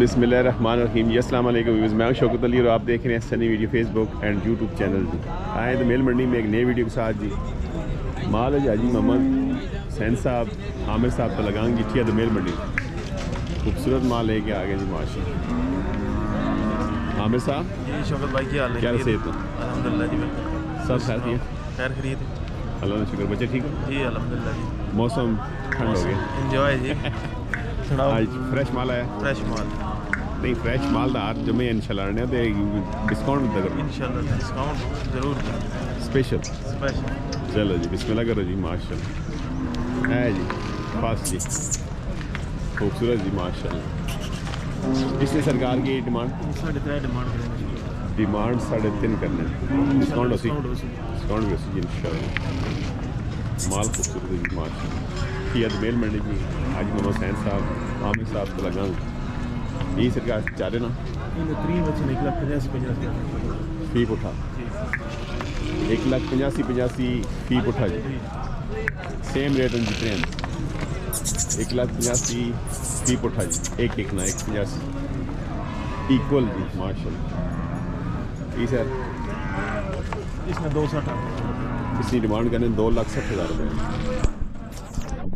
बिस्मिल्लाहिर्रहमानिर्रहीम। अस्सलाम वालेकुम व्यूअर्स, मैं शौकत अली और आप देख रहे हैं Sunny video Facebook and YouTube channel जी। आए दोमेल मंडी में एक नई वीडियो के साथ जी। माल है जी हाजी मोहम्मद सैन साहब आमिर साहब तो लगाएंगे जिठिया दोमेल मंडी। खूबसूरत माल लेके आ गए जी माशाल्लाह। आमिर साहब जी शौकत भाई की हाल है? क्या सेहत है? अल्हम्दुलिल्लाह जी सब खैर खरीद अल्लाह का शुक्र। बच्चे ठीक है जी अल्हम्दुलिल्लाह जी। मौसम ठंड हो गया एंजॉय जी। सुनाओ आज फ्रेश माल आया? फ्रेश माल नहीं फ्रेश माल का आज जमे इंशाल्लाह ने तो डिस्काउंट करो इंशाल्लाह डिस्काउंट जरूर स्पेशल। चलो जी बिस्मिल्लाह करो जी माशाल्लाह। है जी फास्ट जी खूबसूरत जी माशाल्लाह। इसलिए सरकार की डिमांड 3.5 डिमांड 3.5 करने डिस्काउंट उसी डिस्काउंट भी उसी जी इंशाल्लाह। माल खूबसूरत जी माशाल्लाह। ये दोमेल मंडी जी हाजी मोहम्मद सैन साहब आमिर साहब को लगा यही सरकार चाह रहे ना 1,85,000 फी उठा 1,85,000 फी उठा जी। सेम रेट उन जितने हैं 1,85,000 फी उठा जी। एक ना 1,85 इक्वल जी माशाल्लाह। जी सर इसमें 260 इसकी डिमांड करने 2,60,000 रुपये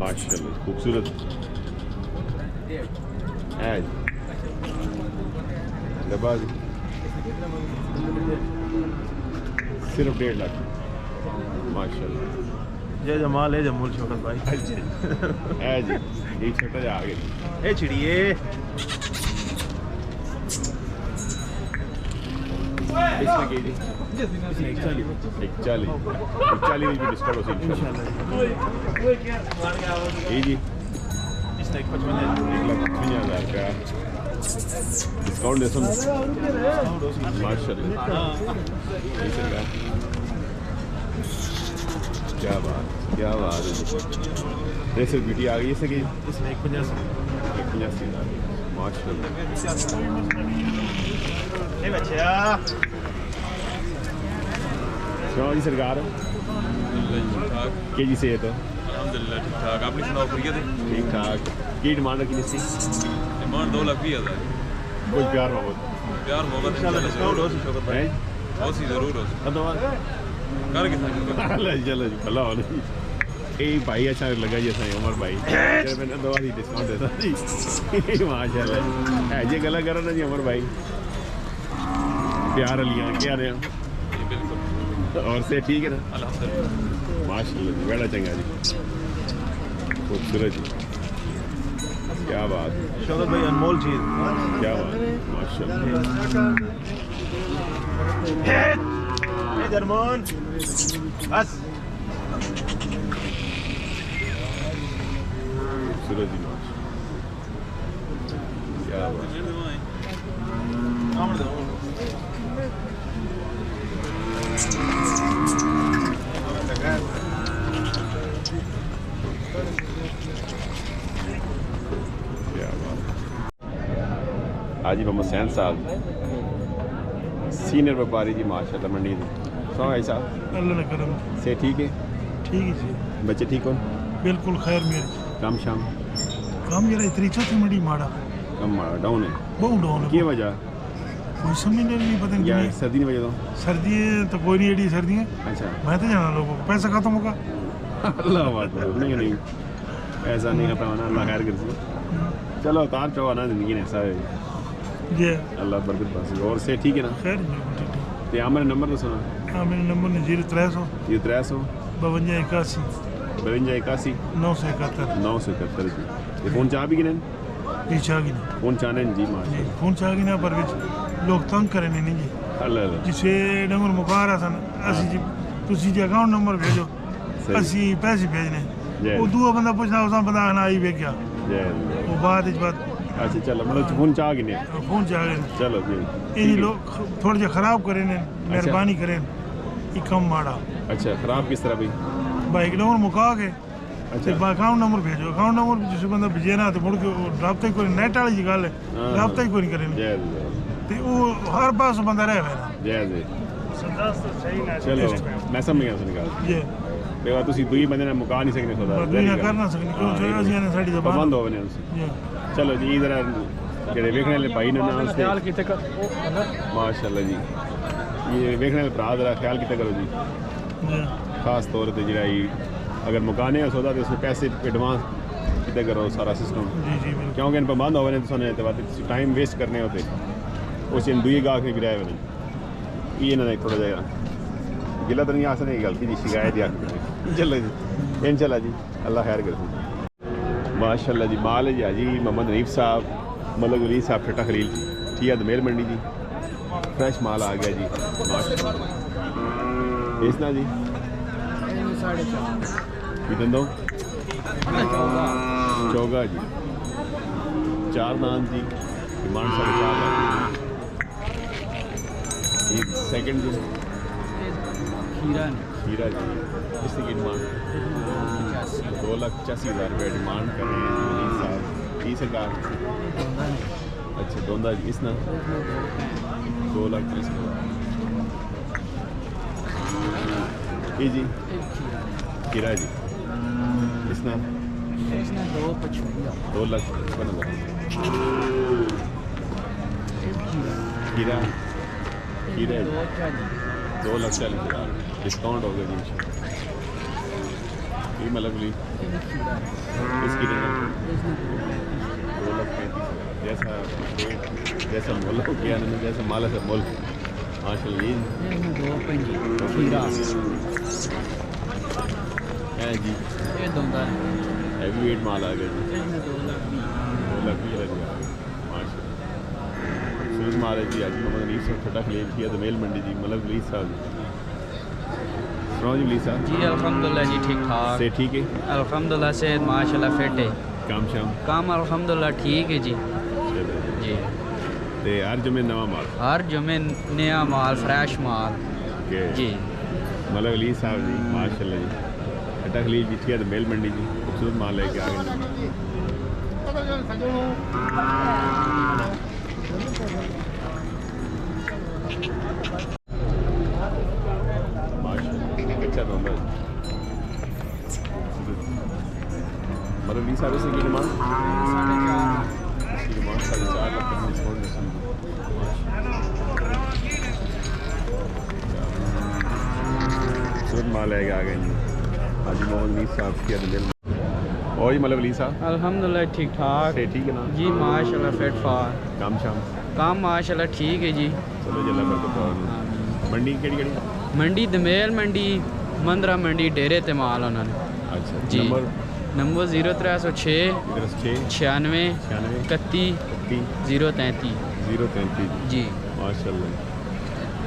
माशाल्लाह। खूबसूरत है डब्बा सिर्फ 1.5 लाख माशाल्लाह। ये जमाल है जमूल शौकत भाई है जी। एक छोटा जा आगे ए चिड़िए इसमें की जी 140 भी डिस्काउंट हो इंशाल्लाह जी। इसमें 1,55,000 का डिस्काउंट दे सुन माशाल्लाह। क्या बात है। जैसे ब्यूटी आ गई है कि इसमें 1,85,000 माशाल्लाह। सुनाओ जी सरकार के जी से तो अल्हम्दुलिल्लाह ठीक ठाक। आपने सुनाओ बढ़िया थे? ठीक ठाक। की डिमांड रखी थी? डिमांड 2,20,000। कुछ प्यार मोहब्बत इंशाल्लाह डिस्काउंट हो शौकत भाई हो सी जरूर हो कर के चलो जी भला हो जी। भाई अच्छा लगा जी असा उमर भाई मैंने दवा ही डिस्काउंट देता जी माशाल्लाह। है जी गला करो ना जी उमर भाई प्यार लिया क्या रहे और से ठीक है ना अल्हम्दुलिल्लाह माशाल्लाह जी बड़ा चंगा जी खूबसूरत जी। क्या बात है शौकत भाई अनमोल चीज क्या बात है माशाल्लाह। जर्मन बस खूबसूरत जी माशाल्लाह। क्या बात है हाजी मोहम्मद सैन साहब सीनियर व्यापारी जी माशाल्लाह मंडी से। सो भाई साहब अल्लाह ने करम से ठीक है जी बच्चे ठीक हो बिल्कुल खैर मेरे काम शाम काम मेरा इतनी चौथी मंडी माड़ा कम डाउन है बहुत डाउन है की वजह कोई समझ नहीं पता क्या नहीं सर्दी की वजह तो सर्दी तो कोई नहीं एडी सर्दी है अच्छा मैं तो जाना लोगों को पैसा खत्म होगा अल्लाह नहीं ऐसा नहीं खत्म होना अल्लाह खैर कर। चलो उतार चढ़ाव ना जिंदगी ने सारे जी अल्लाह बरकत पास और से ठीक है ना खैर तो यहाँ मेरा नंबर तो सुना हाँ मेरा नंबर 0300 300 52 81 52 81 971 971 जी। ये फ़ोन चाह भी गिने पीछा की ना फ़ोन चाहने जी माशा जी फोन चाह की ना पर विच लोग तंग करे नहीं जी अल्लाह जिसे डंगर मुका रहा सन असी जी तुसी जी अकाउंट नंबर भेजो असी पैसे भेजने वो दूआ बंदा पूछना उस बंदा ना आई वे क्या वो बात अच्छा चलो मतलब फ़ोन चाह गिने फोन चाह गए चलो जी ये लोग थोड़ा जा खराब करें मेहरबानी करें ये कम माड़ा। अच्छा ख़राब किस तरह भाई बाइक नंबर मुका के अच्छा अकाउंट नंबर भेजो अकाउंट नंबर जिस बंदा भेजे ना तो मुड़ के रबता ही कोई नेट वाली जी गल है रबता ही कोई नहीं करें तो वो हर पास बंदा रहे ना चलो मैं समझ गया सुन गल जी बेवा तुसी दुई बंदे ने मुका नहीं सकने सौदा दुनिया कर ना सकनी क्यों जो ਅਸੀਂ ਨੇ ਸਾਡੀ ਜ਼ਬਾਨ बंद हो बने जी चलो जी इधर ਜਿਹੜੇ ਵੇਖਣ ਵਾਲੇ ਭਾਈ ਨੇ ਨਾ ਉਸਤੇ ਮਾਸ਼ਾਅੱਲਾ ਜੀ ਇਹ ਵੇਖਣ ਵਾਲੇ ਭਰਾ ਦਾ ਖਿਆਲ ਕੀਤਾ ਕਰੋ ਜੀ ਖਾਸ ਤੌਰ ਤੇ ਜਿਹੜਾ अगर मुकाने सौदा तो उसमें पैसे एडवांस कितने करो सारा सिस्टम क्योंकि इन पर बंद हो गए तो टाइम वेस्ट करने होते उस दुई गाहक ने गिराए हुए ये ना थोड़ा जाएगा गिला तो नहीं आ सकती गलती जी शिकायत या चलो जी इंशाल्लाह जी अल्लाह खैर कर माशाल्लाह जी माल है जी हाजी मोहम्मद हनीफ साहब मलक वली साहब ठट्टा खलील ठीक है दोमेल मंडी जी फ्रेश माल आ गया जी माशाल्लाह इसना जी कितने दो चौगा जी 4 दान जी डिमांड 4.5 लाख एक सेकंड जी खीरा जी इसकी डिमांड 2,85,000 रुपये डिमांड कर रहे हैं जी साहब की सरकार अच्छा दोंदा जी इसना 2,30,000 जी खीरा जी इसना 2,55,000 खीरा खीरा 2,40,000 डिस्काउंट हो गया जी ये मतलब ली इसकी 2,35,000 जैसा जैसा मोल हो गया ना जैसा माल है मोल माशाल्लाह खीरा है जी ये दोंदा हैवी वेट माल आ गया जी 2 लाख भी लग गया माशाल्लाह सूरज माल है जी आज मोहम्मद हनीफ साहब ठट्टा खलील किया दोमेल मंडी जी मलक वली साहब जी वली साहब जी अल्हम्दुलिल्लाह जी ठीक ठाक से ठीक है अल्हम्दुलिल्लाह से माशाल्लाह फिट है काम अल्हम्दुलिल्लाह ठीक है जी जी ते हर जुमे नवा माल हर जुमे नया माल फ्रेश माल जी मलक वली साहब जी माशाल्लाह जी ठट्टा खलील जी ठीक है दोमेल मंडी जी खूबसूरत माल लेके आ गए अच्छा दोंदा मलक वली साहब इसकी डिमांड 4.5 लाख डिस्काउंट खूबसूरत माल लेके आ गए हाजी मोहम्मद हनीफ साहब की दोमेल और जी मलक वली साहब अल्हम्दुलिल्लाह ठीक ठाक ठीक है ना जी माशाल्लाह फिट फार काम माशाल्लाह ठीक है जी चलो जल्ला कर दो मंडी केड़ी मंडी दोमेल मंडी मंदरा मंडी डेरे ते माल उन्होंने अच्छा जी नंबर 0306 96 31 033 जी माशाल्लाह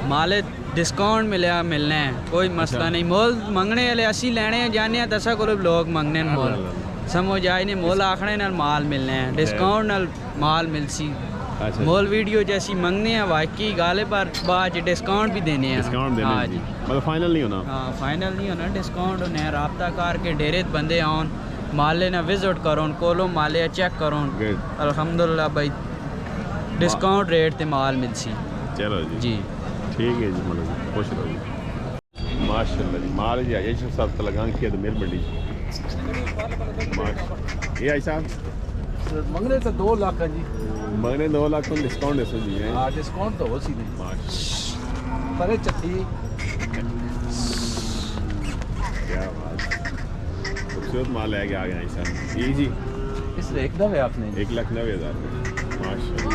माले डिस्काउंट मिलना है कोई मसला नहीं मोल मंगने वाले असी लेने जाने दसा को लोग मंगने मोल समझ आए नहीं मोल आखने नाल माल मिलने हैं डिस्काउंट नाल माल मिलसी मोल वीडियो जैसी मंगने हैं वाकई गाले पर बाद डिस्काउंट भी देने हैं हाँ जी मतलब फाइनल नहीं होना हाँ फाइनल नहीं होना डिस्काउंट होने हैं राब्ता करके डेरे बंदे आन माले ना विजिट करो कोलो माले चेक करो अल्हम्दुलिल्लाह भाई डिस्काउंट रेट ते माल मिलसी चलो जी ठीक है जी मतलब खुश रहो जी माशाल्लाह जी माल जी आइए साहब तो लगा किया तो मेल मंडी ये आई साहब मंगने तो 2 लाख है जी मंगने 2 लाख तो डिस्काउंट दे जी हाँ डिस्काउंट तो हो सी नहीं माशाल्लाह परे चट्टी क्या बात खूबसूरत माल है आ गया साहब ये जी इसने 1,90,000 आपने 1,90,000 माशाल्लाह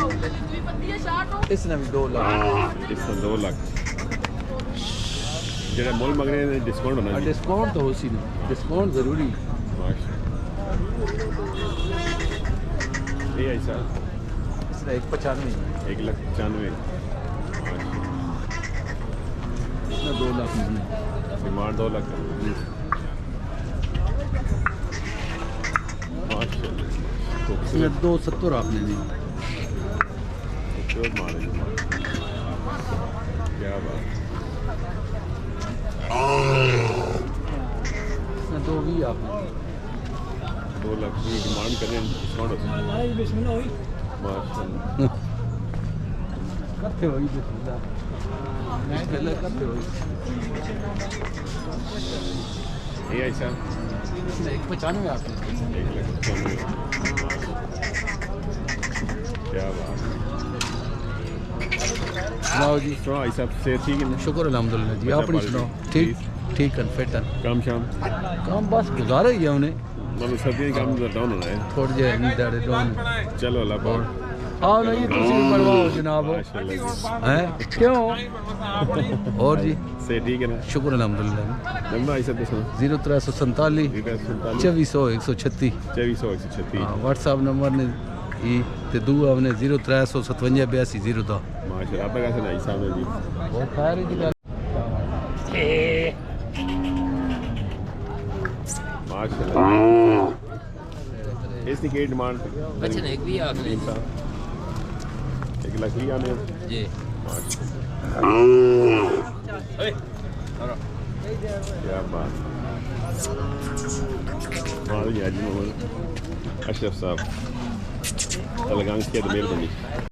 इसने भी 2 लाख इसने 2 लाख जेड़ा मोल मंगने डिस्काउंट होना डिस्काउंट तो हो सी नहीं डिस्काउंट जरूरी ये ऐसा इसने 1,95 1,95,000 इसने 2 लाख डिमांड 2 लाख इसने 2,70 आपने दी खूबसूरत माल है क्या बात इसने 2,20 आपने 2 लाख की डिमांड करें डिस्काउंट होता माशाल्लाह करते हो करते हो ये ऐसा 1,95 आपने 1,95,000 क्या बात है। सुनाओ जी। सुनाओ भाई साहब, से ठीक है ना? शुक्र अल्हम्दुलिल्लाह जी। बच्चा अपनी पाल सुनाओ। जी। ठीक ठीक है, फिट है। काम शाम काम बस गुजारा ही है उन्हें, मतलब सर्दी काम डाउन होना है। थोड़े जे दाड़े डाउन। चलो अल्लाह पाक। आओ ना जी, तुसी भी बनवाओ जनाब। माशाल्लाह जी। हैं क्यों? और जी से ठीक है ना? शुक्र अल्हम्दुलिल्लाह। नंबर भाई साहब दसो। 0347 2400 136। 2436। हाँ, व्हाट्सएप नंबर ने ई ते दूआ ने 0357 82 02। माशाल्लाह आपका कैसे भाई साहब जी? वो खैर ही गल। माशाल्लाह। इसकी क्या डिमांड? बच्चे ने एक भी आख ले 1 लाख लिया ने जी। क्या बात। माल जी मोहम्मद अशरफ साहब अलगांग के दोमेल मंडी।